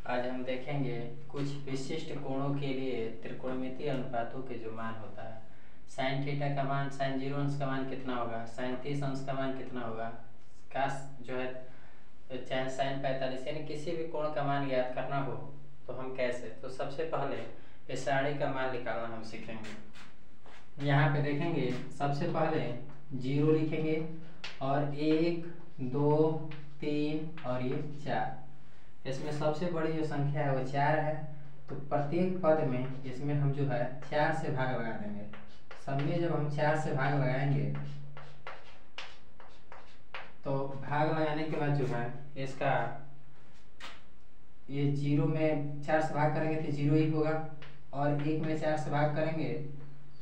आज हम देखेंगे कुछ विशिष्ट कोणों के लिए त्रिकोणमितीय अनुपातों के जो मान होता है। साइन थीटा का मान, साइन 0 अंश का मान कितना होगा, साइन 30 अंश का मान कितना होगा, काश जो है चाहे साइन 45, यानी किसी भी कोण का मान ज्ञात करना हो तो हम कैसे, तो सबसे पहले इस सारणी का मान निकालना हम सीखेंगे। यहाँ पे देखेंगे सबसे पहले 0 लिखेंगे और 1 2 3 और ये 4। इसमें सबसे बड़ी जो संख्या है वो 4 है, तो प्रत्येक पद में इसमें हम जो है 4 से भाग लगा देंगे। सब में जब हम 4 से भाग लगाएंगे तो भाग लगाने के बाद जो है इसका ये 0 में 4 से भाग करेंगे तो 0 ही होगा, और 1 में 4 से भाग करेंगे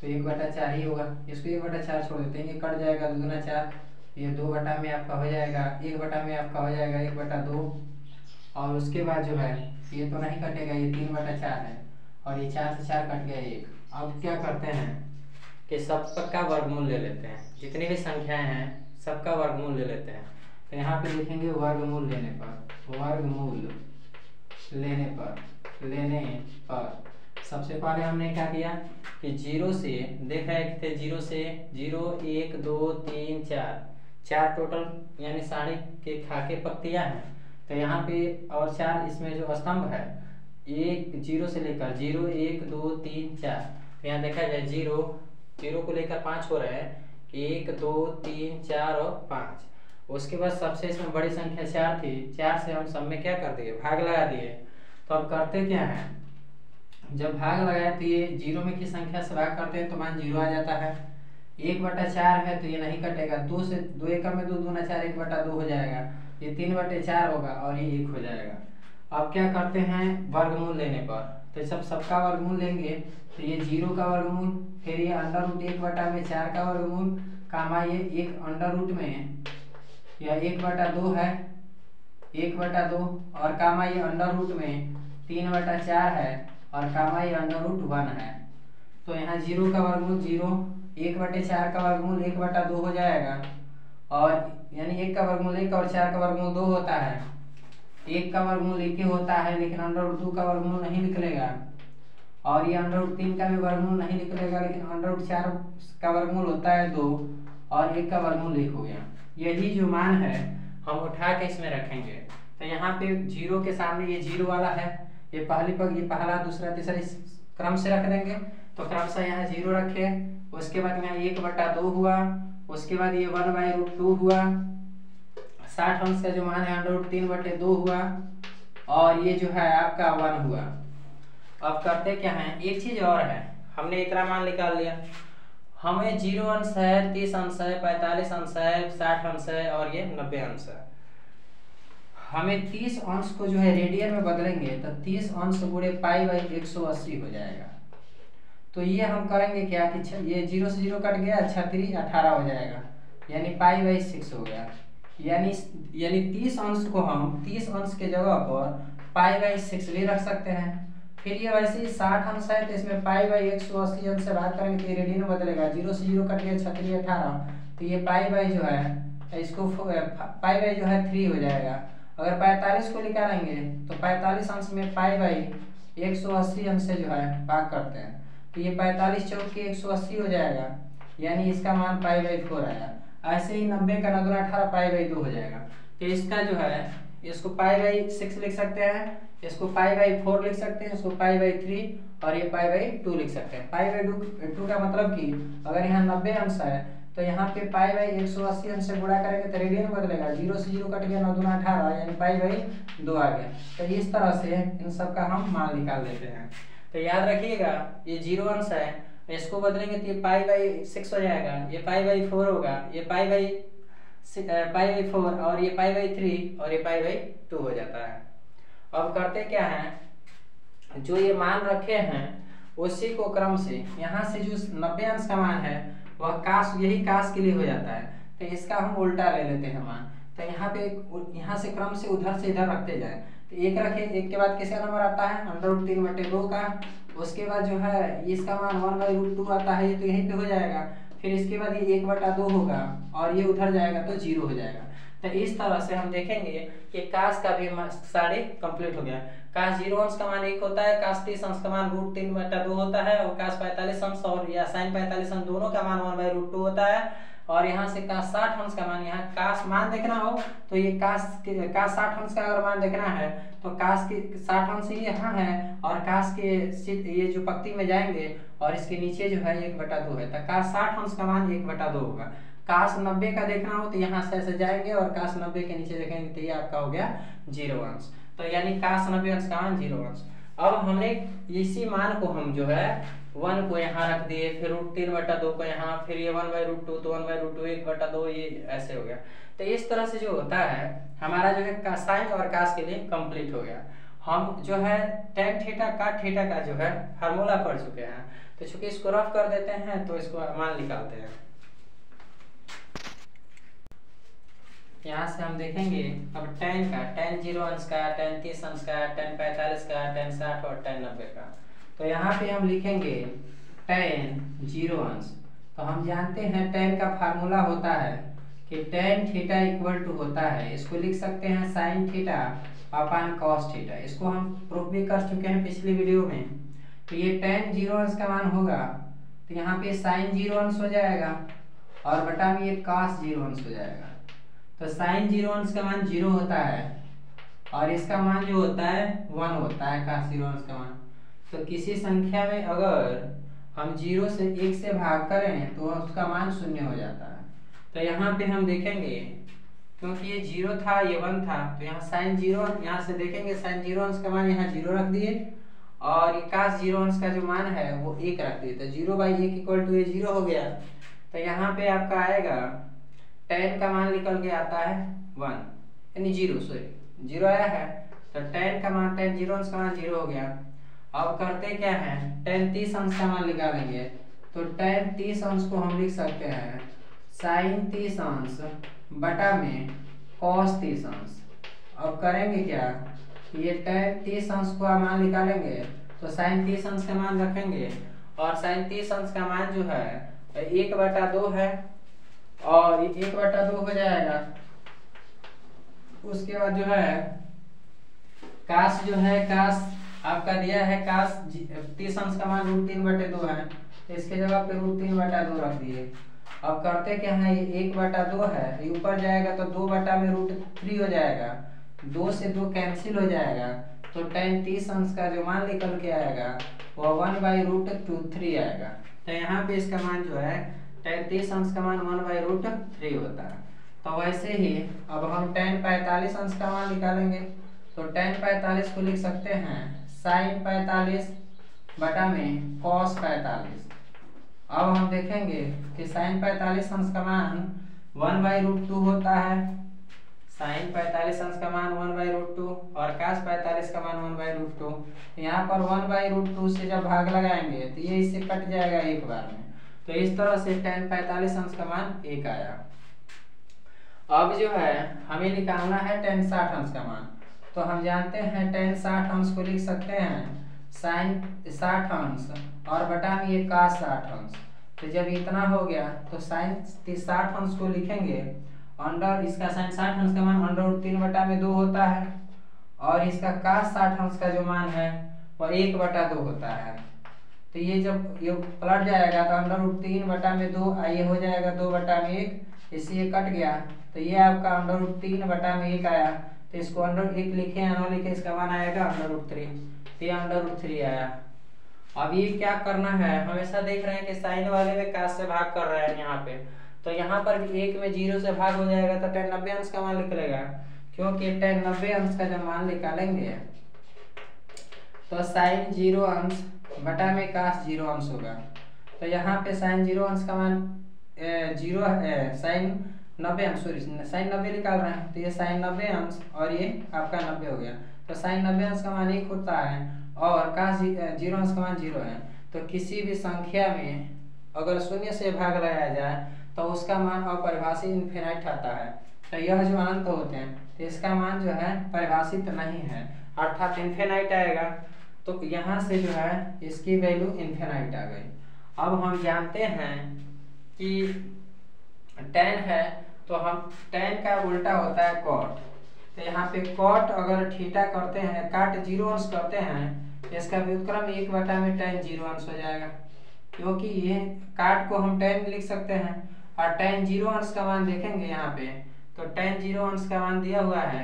तो 1/4 ही होगा। इसको 1/4 छोड़ देते हैं, ये कट जाएगा, 2 दूना 4, ये 2 बटा में आपका हो जाएगा, 1 बटा में आपका हो जाएगा 1/2, और उसके बाद जो है ये तो नहीं कटेगा, ये 3/4 है, और ये 4 से 4 कट गया 1। अब क्या करते हैं कि सबका वर्गमूल ले लेते हैं, जितनी भी संख्याएं हैं सबका वर्गमूल ले लेते हैं। तो यहाँ पे लिखेंगे वर्गमूल लेने पर, वर्गमूल लेने पर सबसे पहले हमने क्या किया कि 0 से देख रहे थे, 0 से 0 1 2 3 4 टोटल यानी सारणी के खाके पंक्तियां हैं। तो यहाँ पे और 4 इसमें जो स्तंभ है, 0 से लेकर 0 1 2 3 4, तो यहाँ देखा जाए 0 को लेकर 5 हो रहे हैं, 1 2 3 4 और 5। उसके बाद सबसे इसमें बड़ी संख्या 4 थी, 4 से हम सब में क्या कर दिए, भाग लगा दिए। तो अब करते क्या है, जब भाग लगाए तो ये 0 में की संख्या से भाग करते हैं तो मान 0 आ जाता है। 1/4 है तो ये नहीं कटेगा, 2 से 2 एकम में 2 दूना 4, 1/2 हो जाएगा, ये 3/4 होगा और ये 1 हो जाएगा। अब क्या करते हैं वर्गमूल लेने पर, तो जब सबका वर्गमूल लेंगे तो ये 0 का वर्गमूल, फिर ये अंडर रूट 1/4 का वर्गमूल, कामा ये 1 अंडर रूट में या 1/2 है 1/2, और कामा ये अंडर रूट में 3/4 है, और कामा ये अंडर रूट 1 है। तो यहाँ 0 का वर्गमूल 0, 1/4 का वर्गमूल 1/2 हो जाएगा, और यानी 1 का वर्गमूल 1 और 4 का वर्गमूल 2 होता है। 1 का वर्गमूल 1 ही होता है, लेकिन अंडर रूट 2 का वर्गमूल नहीं निकलेगा, और ये अंडर रूट 3 का भी वर्गमूल नहीं निकलेगा, लेकिन अंडर रूट 4 का वर्गमूल होता है 2, और 1 का वर्गमूल 1 हो गया। यही जो मान है हम उठा के इसमें रखेंगे। तो यहाँ पे 0 के सामने ये 0 वाला है, ये पहली पग, ये पहला दूसरा तीसरा इस क्रम से रख देंगे। तो क्रमशः यहाँ 0 रखे, उसके बाद यहाँ 1/2 हुआ, उसके बाद ये 1/√2 हुआ, 60 अंश का जो मान है अंडर रूट 3/2 हुआ, और ये जो है आपका 1 हुआ। अब करते क्या है, एक चीज और है, हमने इतना मान निकाल लिया, हमें 0 अंश है, 30 अंश है, 45 अंश है, 60 अंश है, और ये 90 अंश है। हमें 30 अंश को जो है रेडियन में बदलेंगे तो 30 अंश गुणे π/180 हो जाएगा। तो ये हम करेंगे क्या कि ये 0 से 0 कट गया, 36 18 हो जाएगा, यानी π/6 हो गया। यानी 30 अंश को हम 30 अंश के जगह पर π/6 भी रख सकते हैं। फिर ये वैसे ही 60 अंश है तो इसमें π/180 अंश से भाग करेंगे तो ये रेडियन में बदलेगा, 0 से 0 कट गया 36 18, तो ये π/, जो है इसको π/, जो है 3 हो जाएगा। अगर 45 को निकालेंगे तो 45 अंश में π/180 अंश से जो है भाग करते हैं, तो ये 45 चौक के 180 हो जाएगा, यानी इसका मान π/4 आया। ऐसे ही 90 का 9 दूना 18 π/2 हो जाएगा। तो इसका जो है इसको π/6 लिख सकते हैं, इसको π/4 लिख सकते हैं, इसको π/3 और ये π/2 लिख सकते हैं। π/2 का मतलब कि अगर यहाँ 90 अंश है तो यहाँ पे π/180 अंश से गुणा करेंगे तो रेडियन में बदलेगा, 0 से 0 कट गया, 9 दूना 18, यानी π/2 आ गया। तो इस तरह से इन सब का हम मान निकाल लेते हैं। तो याद रखिएगा ये 0 अंश है, इसको बदलेंगे तो ये π/6 हो जाएगा, ये π/4 होगा, ये π/4 और ये π/3 और ये π/2 हो जाता है। अब करते क्या है, जो ये मान रखे हैं उसी को क्रम से यहाँ से जो 90 अंश का मान है वह काश, यही काश के लिए हो जाता है, तो इसका हम उल्टा ले लेते हैं मान। तो यहाँ पे यहाँ से क्रम से उधर से इधर रखते जाए, तो 1 रखे, 1 के बाद किसका नंबर आता है अंडर रूट 3/2 का, उसके बाद जो है इसका मान 1/√2 आता है, ये तो यहीं पे हो जाएगा। फिर इसके बाद ये 1/2 होगा और ये उधर जाएगा तो 0 हो जाएगा। तो इस तरह से हम देखेंगे कि काश का भी सारे कंप्लीट हो गया। काश 0 अंश का मान 1 होता है, काश 30 अंश का मान √3/2 होता है, और काश 45 अंश और या sin 45 अंश दोनों का मान 1/√2 होता है। और यहाँ से काश 60 अंश का मान, यहाँ काश मान देखना हो तो ये काश 60 अंश का अगर मान देखना है तो काश के 60 अंश यहाँ है, और काश के ये जो पंक्ति में जाएंगे और इसके नीचे जो है 1/2 है, तो काश 60 अंश का मान 1/2 होगा। काश 90 का देखना हो तो यहाँ से ऐसे जाएंगे और काश 90 के नीचे देखेंगे तो ये आपका हो गया 0 अंश। तो यानी काश 90 अंश का मान 0 अंश। अब हमने इसी मान को हम जो है 1 को यहाँ रख दिए, फिर √3/2 को यहाँ, फिर ये 1/√2 तो 1/√2 1/2, ये ऐसे हो गया। तो इस तरह से जो होता है हमारा जो है साइन और काश के लिए कंप्लीट हो गया। हम जो है tan थीटा cot थीटा का जो है फार्मूला पढ़ चुके हैं, तो चूंकि इसको रफ कर देते हैं तो इसको मान निकालते हैं। यहाँ से हम देखेंगे अब tan का, tan 0 अंश का, tan 30 अंश का, tan 45 का, tan 60 और tan 90 का। तो यहाँ पे हम लिखेंगे tan 0 अंश। तो हम जानते हैं tan का फार्मूला होता है कि tan थीटा इक्वल टू होता है, इसको लिख सकते हैं sin theta upon cos theta. इसको हम प्रूफ भी कर चुके हैं पिछली वीडियो में। तो ये tan 0 अंश का मान होगा तो यहाँ पे sin 0 अंश हो जाएगा और बटा में ये cos 0 अंश हो जाएगा। तो sin 0 अंश का मान 0 होता है और इसका मान जो होता है 1 होता है cos 0 अंश का मान। तो किसी संख्या में अगर हम 0 से 1 से भाग करें तो उसका मान 0 हो जाता है। तो यहाँ पे हम देखेंगे क्योंकि ये 0 था ये 1 था, तो यहाँ sin 0, यहाँ से देखेंगे sin 0 अंश का मान यहाँ 0 रख दिए और ये cos 0 अंश का जो मान है वो 1 रख दिए। तो 0/1 इक्वल टू ये 0 हो गया। तो यहाँ पे आपका आएगा tan का मान निकल के आता है 1 यानी 0 आया है। तो tan का मान tan 0 अंश का मान 0 हो गया। अब करते क्या है, tan 30 अंश का मान निकालेंगे। तो tan 30 अंश को हम लिख सकते हैं sin 30 अंश बटा में cos 30 अंश। अब करेंगे क्या, ये tan 30 अंश को मान निकालेंगे तो sin 30 अंश का मान रखेंगे और sin 30 अंश का मान जो है 1/2 है और ये 1/2 हो जाएगा। उसके बाद जो है काश जो है काश आपका दिया है काश 30 अंश का मान √3/2 है, तो इसके जगह पे √3/2 रख दिए। अब करते क्या है, ये 1/2 है, ये ऊपर जाएगा तो 2/√3 हो जाएगा, 2 से 2 कैंसिल हो जाएगा। तो tan 30 अंश का जो मान निकल के आएगा वो 1/√3 आएगा। तो यहाँ पे इसका मान जो है tan 30 अंश का मान 1/√3 होता है। तो वैसे ही अब हम tan 45 अंश का मान निकालेंगे। तो tan 45 को लिख सकते हैं sin 45 बटा में cos 45। अब हम देखेंगे कि sin 45 अंश का मान 1/√2 होता है, sin 45 अंश का मान 1/√2 और cos 45 का मान 1/√2। यहाँ पर 1/√2 से जब भाग लगाएंगे तो ये इससे कट जाएगा एक बार में। तो इस तरह से tan 45 अंश का मान 1 आया। अब जो है हमें निकालना है tan 60 अंश का मान। तो हम जानते हैं tan 60 अंश को लिख सकते हैं sin 60 अंश और बटा में ये cos 60 अंश। तो जब इतना हो गया तो sin 60 अंश को लिखेंगे अंडर, इसका sin 60 अंश का मान √3/2 होता है और इसका cos 60 अंश का जो मान है वह 1/2 होता है। तो ये जब ये पलट जाएगा तो √3/2 ये हो जाएगा 2/1, इससे ये कट गया तो ये आपका √3/1 आया। तो इसको √1 लिखे या न लिखे इसका मान आएगा √3। तो ये √3 आया। अब ये क्या करना है, हमेशा देख रहे हैं कि साइन वाले में cos से भाग कर रहे हैं यहाँ पे, तो यहाँ पर भी 1 में 0 से भाग हो जाएगा तो tan 90 अंश का मान निकलेगा। क्योंकि tan 90 अंश का जब मान निकालेंगे तो sin 0 अंश बटा में cos 0 अंश होगा। तो यहाँ पे sin 0 अंश का मान 0 है, sin 90 अंश sin 90 निकाल रहे हैं तो ये sin 90 अंश और ये आपका 90 हो गया। तो sin 90 अंश का मान 1 होता है और cos 0 अंश का मान 0 है। तो किसी भी संख्या में अगर 0 से भाग लगाया जाए तो उसका मान अपरिभाषित इन्फिनाइट आता है। तो यह जो अनंत होते हैं तो इसका मान जो है परिभाषित नहीं है, अर्थात इन्फिनाइट आएगा। तो यहाँ से जो है इसकी वैल्यू इन्फिनाइट आ गई। अब हम जानते हैं कि tan है तो हम tan का उल्टा होता है cot। तो यहाँ पे cot अगर थीटा करते हैं, काट 0 अंश करते हैं, इसका व्युत्क्रम 1/में tan 0 अंश हो जाएगा, क्योंकि ये काट को हम tan लिख सकते हैं। और tan 0 अंश का मान देखेंगे यहाँ पे, तो tan 0 अंश का मान दिया हुआ है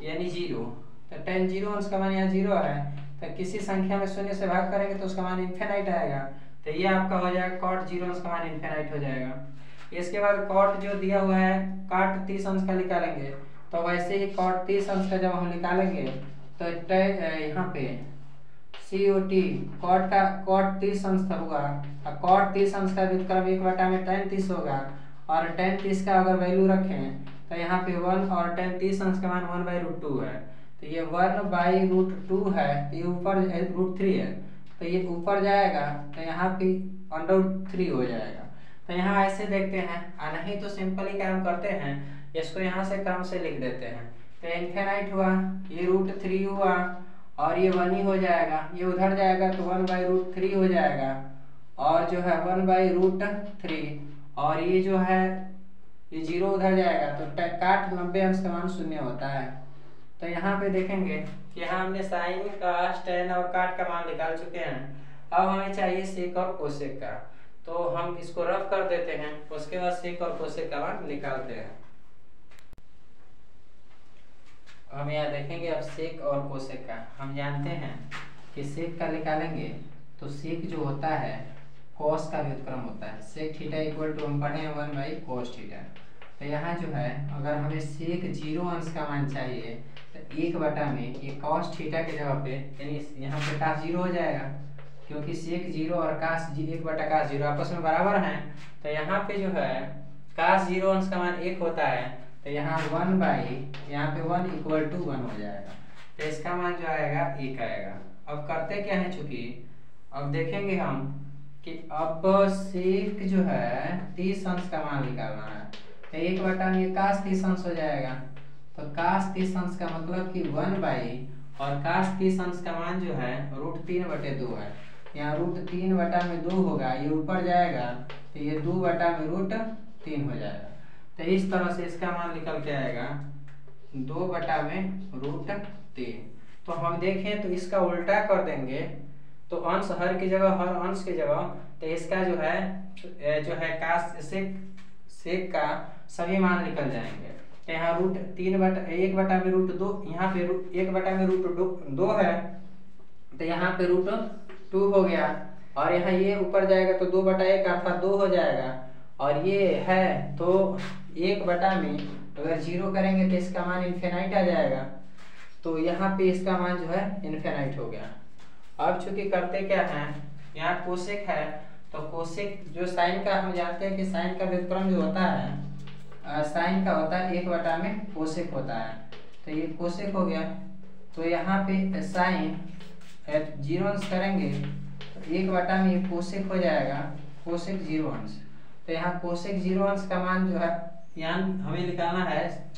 यानी 0। तो tan 0 अंश का मान यहाँ 0 है, तो किसी संख्या में शून्य से भाग करेंगे तो उसका मान इन्फिनाइट आएगा। तो ये आपका हो जाएगा cot 0 अंश का मान इन्फिनाइट हो जाएगा। इसके बाद cot जो दिया हुआ है cot 30 अंश का निकालेंगे, तो वैसे ही cot 30 अंश का जब हम निकालेंगे तो यहाँ पे cot 30 अंश होगा, और cot 30 अंश का व्युत्क्रम 1/में tan 30 होगा, और tan 30 का अगर वैल्यू रखें तो यहाँ पे 1 और tan 30 अंश का मान 1/√2 है। तो ये 1/√2 है, ये ऊपर √3 है, तो ये ऊपर जाएगा तो यहाँ पे √3 हो जाएगा। तो यहाँ ऐसे देखते हैं, नहीं तो सिंपल ही काम करते हैं, इसको यहाँ से क्रम से लिख देते हैं। तो इन्फिनाइट हुआ, ये √3 हुआ, और ये 1 ही हो जाएगा, ये उधर जाएगा तो 1/√3 हो जाएगा, और जो है 1/√3, और ये जो है ये 0 उधर जाएगा, तो काट 90 अंश का मान 0 होता है। तो यहाँ पे देखेंगे कि यहाँ हमने साइन का, tan और काट का मान निकाल चुके हैं। अब हमें चाहिए सेक और कोसेक का, तो हम इसको रफ कर देते हैं, उसके बाद सेक और कोसेक का मान निकालते हैं। हम यहाँ देखेंगे अब सेक और कोसेक का। हम जानते हैं कि सेक का निकालेंगे तो सेक जो होता है कॉस का व्युत्क्रम होता है, सेक थीटा इक्वल टू हम पढ़े हैं 1/cos थीटा। तो यहाँ जो है अगर हमें सेक 0 अंश का मान चाहिए तो 1/में ये cos थीटा के जगह पे, यानी यहाँ पे cos 0 हो जाएगा, क्योंकि सेक 0 और cos 1/cos 0 आपस में बराबर हैं। तो यहाँ पे जो है cos 0 अंश का मान 1 होता है, तो यहाँ 1/, यहाँ पे 1 = 1 हो जाएगा, तो इसका मान जो आएगा 1 आएगा। अब करते क्या है, चूंकि अब देखेंगे हम कि अब सेक जो है 30 अंश का मान निकालना है, तो 1/में ये cos 30 अंश हो जाएगा, तो cos 30 अंश का मतलब कि 1/, और cos 30 अंश का मान जो है √3/2 है, यहाँ √3/2 होगा, ये ऊपर जाएगा तो ये 2/√3 हो जाएगा। तो इस तरह से इसका मान निकल के आएगा 2/√3। तो हम देखें तो इसका उल्टा कर देंगे तो अंश हर की जगह, हर अंश की जगह, तो इसका जो है cos सेक का सभी मान निकल जाएंगे। तो यहाँ √1/√2, यहाँ पे 1/√2 है, तो यहाँ पे √2 हो गया, और यहाँ ये ऊपर जाएगा तो 2/1 अर्थात 2 हो जाएगा, और ये है तो 1/में अगर 0 करेंगे तो इसका मान इन्फिनाइट आ जाएगा, तो यहाँ पे इसका मान जो है इन्फिनाइट हो गया। अब चूंकि करते क्या है, यहाँ कोसेक है, तो कोसेक जो साइन का, हम जानते हैं कि साइन का व्युत्क्रम जो होता है, साइन का होता है 1/में कोसेक होता है, तो ये कोसेक हो गया। तो यहाँ पे साइन 0 अंश करेंगे तो 1/में ये कोसेक हो जाएगा, कोसेक 0 अंश। तो यहाँ कोसेक 0 अंश का मान जो है यहाँ हमें निकालना है,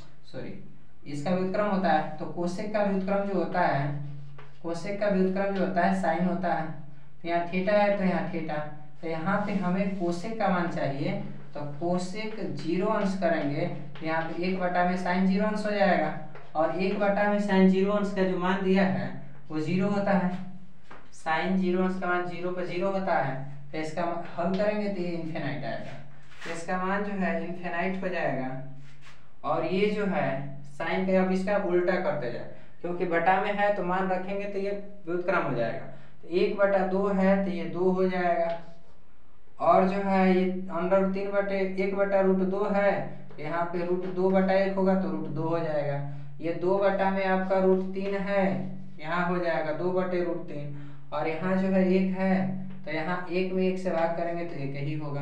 इसका व्युत्क्रम होता है, तो कोसेक का व्युत्क्रम जो होता है, कोसेक का व्युत्क्रम जो होता है साइन होता है, तो यहाँ थीटा है तो यहाँ थीटा, तो यहाँ पे हमें कोसेक का मान चाहिए, तो कोसेक 0 अंश करेंगे तो यहाँ पे 1/में साइन 0 अंश हो जाएगा, और 1/में साइन 0 अंश का जो मान दिया है वो 0 होता है, साइन 0 अंश का मान 0 पर 0 होता है, तो इसका हल करेंगे तो ये इन्फिनाइट आएगा, तो इसका मान जो है इन्फिनाइट हो जाएगा। और ये जो है साइन का, अब इसका उल्टा करते जाए, क्योंकि बटा में है तो मान रखेंगे तो ये व्युत्क्रम हो जाएगा, तो 1/2 है तो ये 2 हो जाएगा, और जो है ये √3/1/√2 है, यहाँ पे √2/1 होगा तो √2 हो जाएगा, ये 2/में आपका √3 है, यहाँ हो जाएगा 2/√3, और यहाँ जो है 1 है, तो यहाँ 1 में 1 से भाग करेंगे तो 1 ही होगा।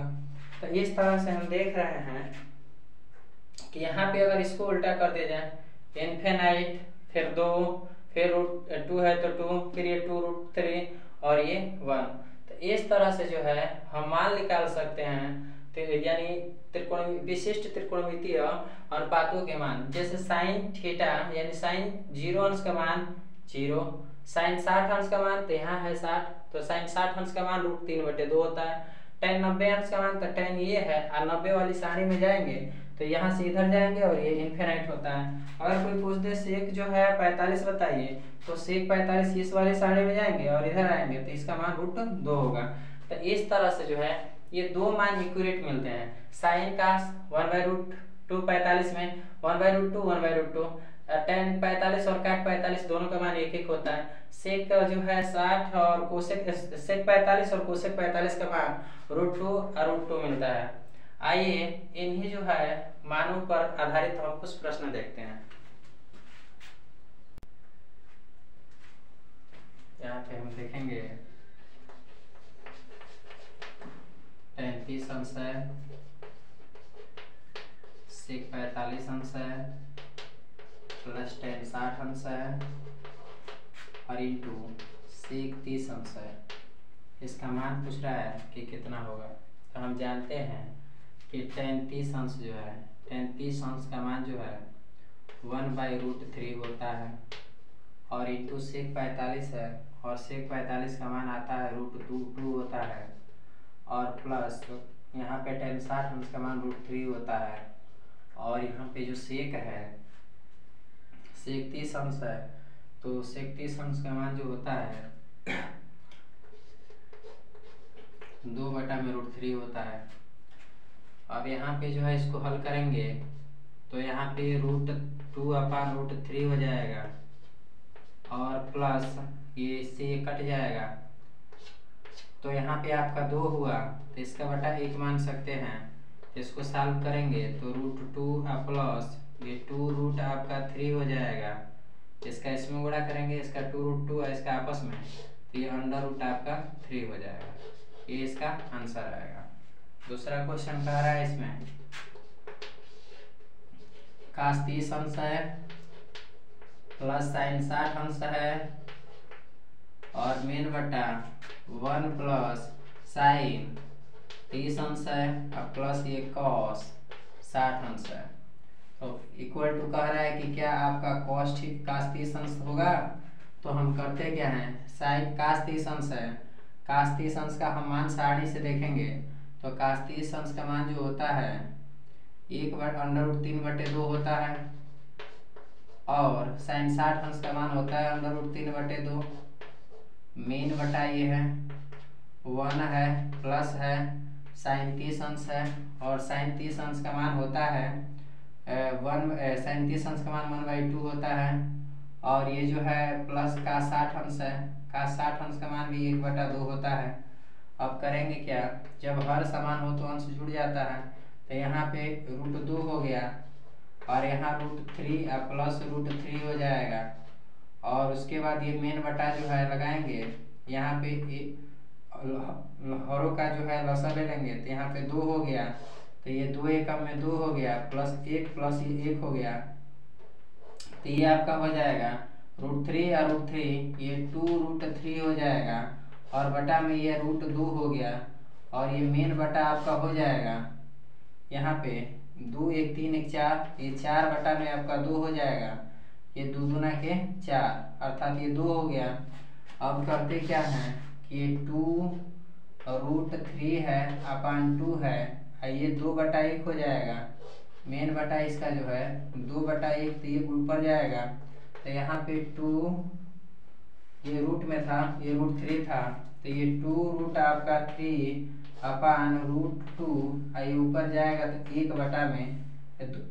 तो इस तरह से हम देख रहे हैं कि यहाँ पे अगर इसको उल्टा कर दिया जाए, इन्फिनाइट, फिर 2, फिर √2 है तो 2, फिर ये 2√3 और ये 1, तो इस तरह से जो है हम मान निकाल सकते हैं, तो यानी विशिष्ट त्रिकोणमितीय अनुपातों के मान, जैसे साइन थीटा यानी साइन 0 अंश का मान 0, साइन 60 अंश का मान तो यहाँ है 60, तो साइन 60 अंश का मान √3/2 होता है, tan 90 अंश का मान तो tan ये है, और 90 वाली सारणी में जाएंगे तो तो यहाँ से इधर जाएंगे और ये इन्फिनाइट होता है। अगर कोई पूछ दे सेक जो है 45 बताइए, तो सेक 45 इस वाले साइड में जाएंगे और इधर आएंगे तो इसका मान √2 होगा। तो इस तरह से जो है ये दो मान इक्यूरेट मिलते हैं। साइन का 1/√2 45 में 1/√2 1/√2, tan 45 और cot 45 दोनों का मान एक एक होता है। सेक का जो है 60 और कोसेक सेक 45 और कोसेक 45 का मान √2 और √2 मिलता है। आइए इन्हीं जो है मानों पर आधारित हम कुछ प्रश्न देखते हैं। यहाँ पे हम देखेंगे tan 30 अंश है, सेक 45 अंश है, प्लस tan 60 अंश है और इंटू सेक 30 अंश है। इसका मान पूछ रहा है कि कितना होगा। तो हम जानते हैं कि tan 30 अंश जो है, tan 30 अंश का मान जो है 1/√3 होता है और इंटू सेक 45 है और सेक 45 का मान आता है √2 होता है और प्लस यहाँ पे tan 60 अंश का मान √3 होता है और यहाँ पे जो सेक है सेक 30 अंश है, तो सेक 30 अंश का मान जो होता है 2/√3 होता है। अब यहाँ पे जो है इसको हल करेंगे तो यहाँ पे √2/√3 हो जाएगा और प्लस ये इससे ये कट जाएगा, तो यहाँ पे आपका 2 हुआ तो इसका बटा 1 मान सकते हैं। इसको सॉल्व करेंगे तो √2 प्लस ये 2 आपका 3 हो जाएगा। इसका इसमें गुणा करेंगे, इसका 2√2 है इसका आपस में, तो ये अंडर रूट आपका 3 हो जाएगा। ये इसका आंसर आएगा। दूसरा क्वेश्चन कह रहा है इसमें cos 30 अंश है प्लस sin 60 अंश है और मेन बटा 1 प्लस sin 30 अंश है और प्लस ये cos 60 अंश है। तो इक्वल टू कह रहा है कि क्या आपका cos 30 अंश होगा। तो हम करते क्या हैं, sin cos 30 अंश है, cos 30 अंश का हम मान सारणी से देखेंगे तो cos 30 अंश का मान जो होता है 1/√3/2 होता है और sin 60 अंश का मान होता है √3/2। मेन बटा ये है 1 है प्लस है sin 30 अंश है और sin 30 अंश का मान होता है sin 30 अंश का मान 1/2 होता है और ये जो है प्लस का 60 अंश है, का 60 अंश का मान भी 1/2 होता है। अब करेंगे क्या, जब हर समान हो तो अंश जुड़ जाता है, तो यहाँ पे √2 हो गया और यहाँ √3 प्लस √3 हो जाएगा और उसके बाद ये मेन बटा जो है लगाएंगे, यहाँ पे हरों का जो है लसा ले लेंगे तो यहाँ पे 2 हो गया, तो ये 2 एकम में 2 हो गया प्लस 1 प्लस ये 1 हो गया, तो ये आपका हो जाएगा √3 और √3 ये 2√3 हो जाएगा और बटा में ये √2 हो गया और ये मेन बटा आपका हो जाएगा यहाँ पे 2 1 3 1 4, ये 4 बटा में आपका 2 हो जाएगा, ये 2 दूना के 4 अर्थात ये 2 हो गया। अब करते क्या है कि ये 2√3 है अपान 2 है, ये 2/1 हो जाएगा। मेन बटा इसका जो है 2/1 तो ये ऊपर जाएगा, तो यहाँ पे 2 ये रूट में था, ये √3 था, तो ये 2 आपका 3 अपान √2 ये ऊपर जाएगा तो 1 बटा में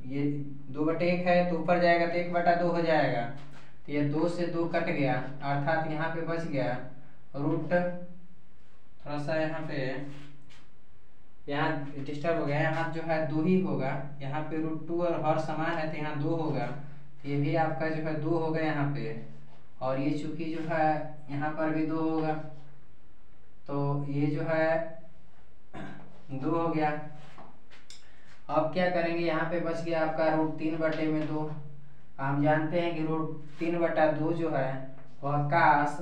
ये 2/1 है तो ऊपर जाएगा तो 1/2 हो जाएगा, तो ये 2 से 2 कट गया अर्थात यहाँ पे बच गया रूट, थोड़ा सा यहाँ डिस्टर्ब हो गया, यहाँ जो है 2 ही होगा, यहाँ पे √2 और हर समान है तो यहाँ 2 होगा, तो ये भी आपका जो है 2 होगा यहाँ पे और ये चूंकि जो है यहाँ पर भी 2 होगा तो ये जो है 2 हो गया। अब क्या करेंगे, यहाँ पे बच गया आपका √3/2। हम जानते हैं कि √3/2 जो है वह काश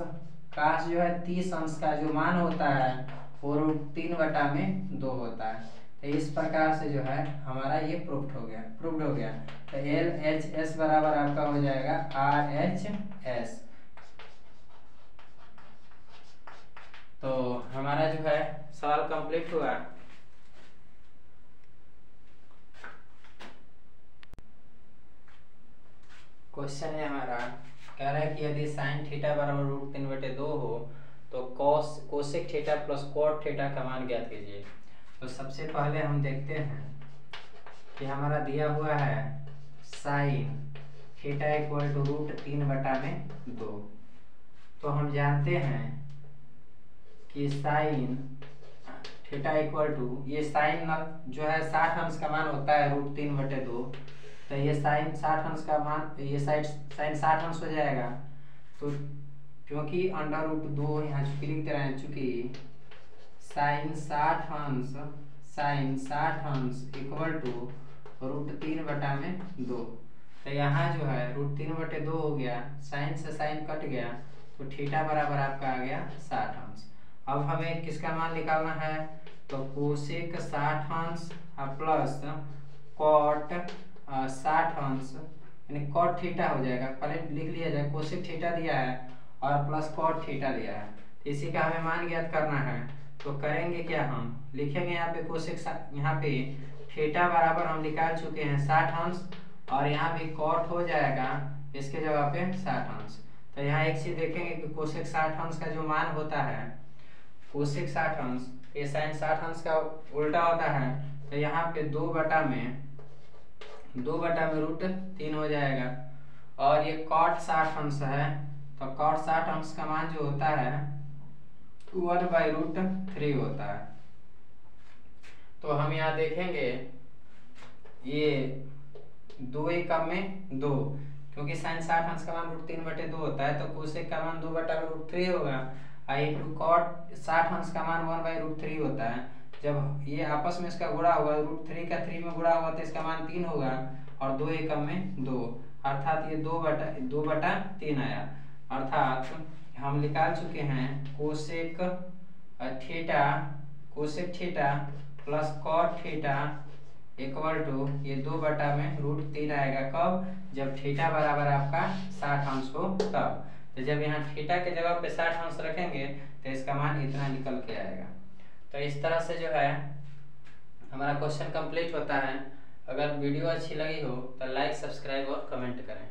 जो है 30 अंश का जो मान होता है वो √3/2 होता है। तो इस प्रकार से जो है हमारा ये प्रूव्ड हो गया। तो LHS बराबर आपका हो जाएगा RHS। तो हमारा जो है सवाल कंप्लीट हुआ। क्वेश्चन है हमारा, कह रहा है कि यदि साइन थीटा बराबर √3/2 हो तो cosec theta plus cot theta का मान ज्ञात कीजिए। तो सबसे पहले हम देखते हैं कि हमारा दिया हुआ है साइन थीटा इक्वल टू √3/2। तो हम जानते हैं कि साइन थीटा इक्वल टू, ये साइन जो है 60 अंश का मान होता है √3/2, तो ये साइन 60 अंश का मान, ये साइन 60 अंश हो जाएगा। तो क्योंकि √2 यहाँ चूंकि लिख दे रहे हैं, चूंकि साइन 60 अंश इक्वल टू √3/2, तो यहाँ जो है √3/2 हो गया, साइन से साइन कट गया, तो थीटा बराबर आपका आ गया 60 अंश। अब हमें किसका मान निकालना है, तो कोसेक 60 अंश प्लस कॉट 60 अंश, यानी कॉट थीटा हो जाएगा। पहले लिख लिया जाए, कोसेक थीटा दिया है और प्लस कॉट थीटा दिया है, तो इसी का हमें मान ज्ञात करना है। तो करेंगे क्या, हम लिखेंगे यहाँ पे कोसेक, यहाँ पे थीटा बराबर हम निकाल चुके हैं 60 अंश, और यहाँ भी कॉट हो जाएगा इसके जगह पे 60 अंश। तो यहाँ एक चीज देखेंगे कि कोसेक 60 अंश का जो मान होता है, कोसेक 60 अंश, ये साइन 60 अंश का उल्टा होता है, तो यहाँ पे 2/में √3 हो जाएगा। और ये कॉट 60 अंश है, तो कॉट 60 अंश का मान जो होता है 1/√3 होता है। तो हम यहाँ देखेंगे ये 2 एकम में 2, क्योंकि साइन 60 अंश का मान √3/2 होता है, तो कोसेक का मान 2/√3 होगा। आई टू कॉट 60 अंश का मान 1/√3 होता है। जब ये आपस में इसका गुणा होगा, √3 का 3 में गुणा होगा तो इसका मान 3 होगा, और 2 एकम में 2, अर्थात ये 2/3 आया। अर्थात हम निकाल चुके हैं cosec theta plus cot theta equal to ये 2/√3 आएगा। कब, जब थीटा बराबर आपका 60 अंश हो तब। तो जब यहाँ थीटा के जगह पे 60 अंश रखेंगे तो इसका मान इतना निकल के आएगा। तो इस तरह से जो है हमारा क्वेश्चन कंप्लीट होता है। अगर वीडियो अच्छी लगी हो तो लाइक, सब्सक्राइब और कमेंट करें।